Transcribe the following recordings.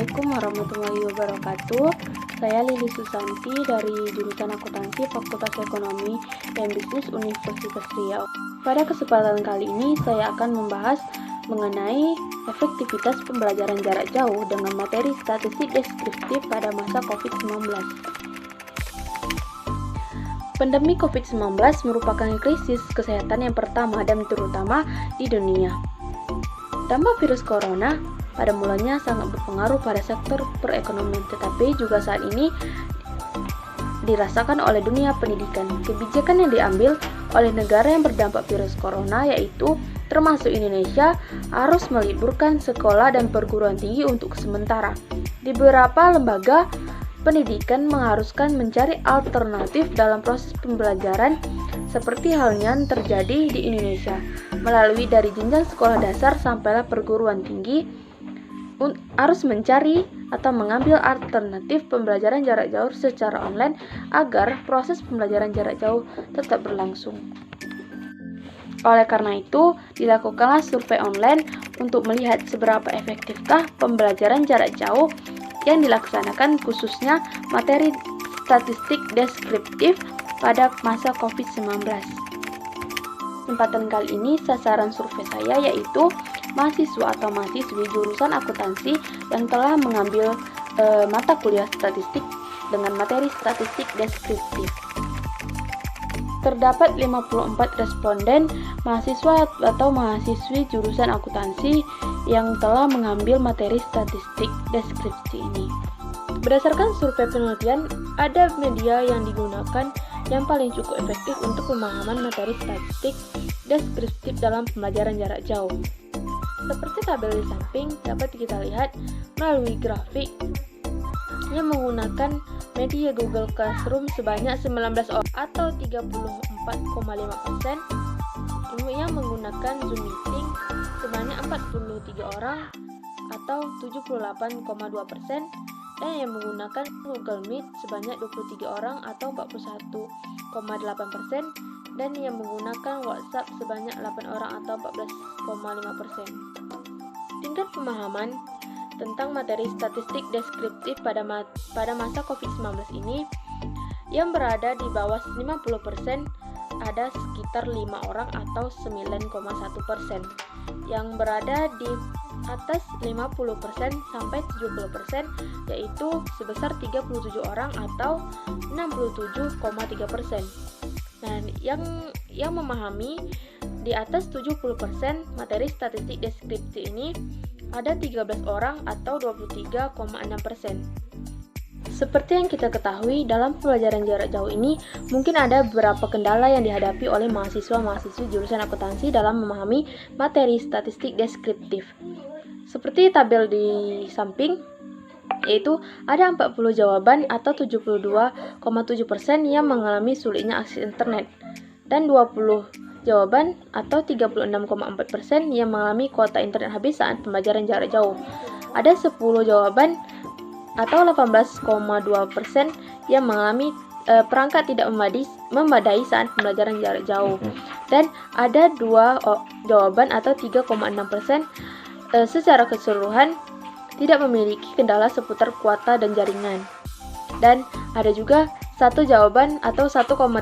Assalamualaikum warahmatullahi wabarakatuh. Saya Lili Susanti dari jurusan Akuntansi Fakultas Ekonomi dan Bisnis Universitas Riau. Pada kesempatan kali ini saya akan membahas mengenai efektivitas pembelajaran jarak jauh dengan materi statistik deskriptif pada masa COVID-19. Pandemi COVID-19 merupakan krisis kesehatan yang pertama dan terutama di dunia. Dampak virus corona pada mulanya sangat berpengaruh pada sektor perekonomian, tetapi juga saat ini dirasakan oleh dunia pendidikan. Kebijakan yang diambil oleh negara yang berdampak virus corona, yaitu termasuk Indonesia, harus meliburkan sekolah dan perguruan tinggi untuk sementara. Di beberapa lembaga pendidikan mengharuskan mencari alternatif dalam proses pembelajaran, seperti halnya yang terjadi di Indonesia, melalui dari jenjang sekolah dasar sampailah perguruan tinggi, harus mencari atau mengambil alternatif pembelajaran jarak jauh secara online agar proses pembelajaran jarak jauh tetap berlangsung. Oleh karena itu, dilakukanlah survei online untuk melihat seberapa efektifkah pembelajaran jarak jauh yang dilaksanakan, khususnya materi statistik deskriptif pada masa COVID-19. Kesempatan kali ini sasaran survei saya yaitu mahasiswa atau mahasiswi jurusan akuntansi yang telah mengambil mata kuliah statistik dengan materi statistik deskriptif. Terdapat 54 responden mahasiswa atau mahasiswi jurusan akuntansi yang telah mengambil materi statistik deskripsi ini. Berdasarkan survei penelitian, ada media yang digunakan yang paling cukup efektif untuk pemahaman materi statistik deskriptif dalam pembelajaran jarak jauh. Seperti tabel di samping dapat kita lihat melalui grafik yang menggunakan media Google Classroom sebanyak 19 orang atau 34,5%, yang menggunakan Zoom Meeting sebanyak 43 orang atau 78,2%, dan yang menggunakan Google Meet sebanyak 23 orang atau 41,8%, dan yang menggunakan WhatsApp sebanyak 8 orang atau 14,5%. Tingkat pemahaman tentang materi statistik deskriptif pada masa COVID-19 ini yang berada di bawah 50% ada sekitar 5 orang atau 9,1%. Yang berada di atas 50% sampai 70% yaitu sebesar 37 orang atau 67,3%. Nah, yang memahami di atas 70% materi statistik deskripsi ini ada 13 orang atau 23,6%. Seperti yang kita ketahui, dalam pembelajaran jarak jauh ini mungkin ada beberapa kendala yang dihadapi oleh mahasiswa-mahasiswi jurusan akuntansi dalam memahami materi statistik deskriptif. Seperti tabel di samping, yaitu ada 40 jawaban atau 72,7% yang mengalami sulitnya akses internet, dan 20 jawaban atau 36,4% yang mengalami kuota internet habis saat pembelajaran jarak jauh. Ada 10 jawaban atau 18,2% yang mengalami perangkat tidak memadai saat pembelajaran jarak jauh, dan ada 2 jawaban atau 3,6% secara keseluruhan tidak memiliki kendala seputar kuota dan jaringan, dan ada juga 1 jawaban atau 1,8%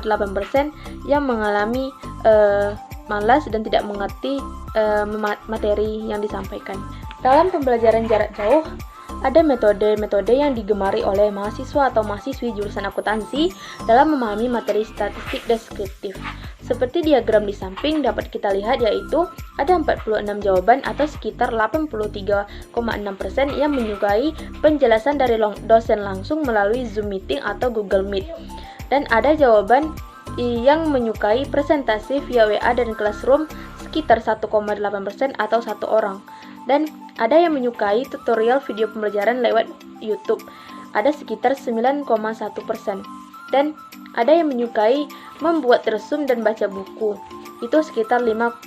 yang mengalami malas dan tidak mengerti materi yang disampaikan. Dalam pembelajaran jarak jauh, ada metode-metode yang digemari oleh mahasiswa atau mahasiswi jurusan akuntansi dalam memahami materi statistik deskriptif. Seperti diagram di samping dapat kita lihat, yaitu ada 46 jawaban atau sekitar 83,6% yang menyukai penjelasan dari dosen langsung melalui Zoom Meeting atau Google Meet. Dan ada jawaban yang menyukai presentasi via WA dan Classroom sekitar 1,8% atau 1 orang. Dan ada yang menyukai tutorial video pembelajaran lewat YouTube, ada sekitar 9,1%. Dan ada yang menyukai membuat resume dan baca buku, itu sekitar 5,5%.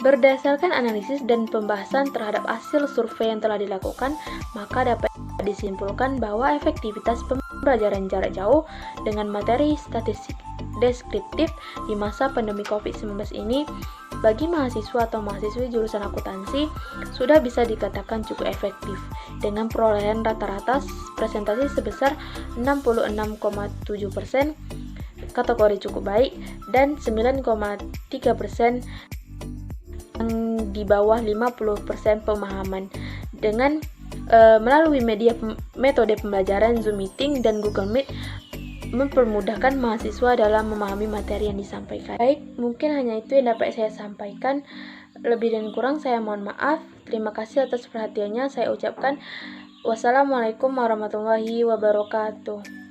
Berdasarkan analisis dan pembahasan terhadap hasil survei yang telah dilakukan, maka dapat disimpulkan bahwa efektivitas pembelajaran jarak jauh dengan materi statistik deskriptif di masa pandemi COVID-19 ini bagi mahasiswa atau mahasiswi jurusan akuntansi sudah bisa dikatakan cukup efektif dengan perolehan rata-rata presentasi sebesar 66,7%, kategori cukup baik, dan 9,3% yang di bawah 50% pemahaman dengan melalui metode pembelajaran Zoom Meeting dan Google Meet mempermudahkan mahasiswa dalam memahami materi yang disampaikan. Baik, mungkin hanya itu yang dapat saya sampaikan. Lebih dan kurang saya mohon maaf. Terima kasih atas perhatiannya. Saya ucapkan wassalamualaikum warahmatullahi wabarakatuh.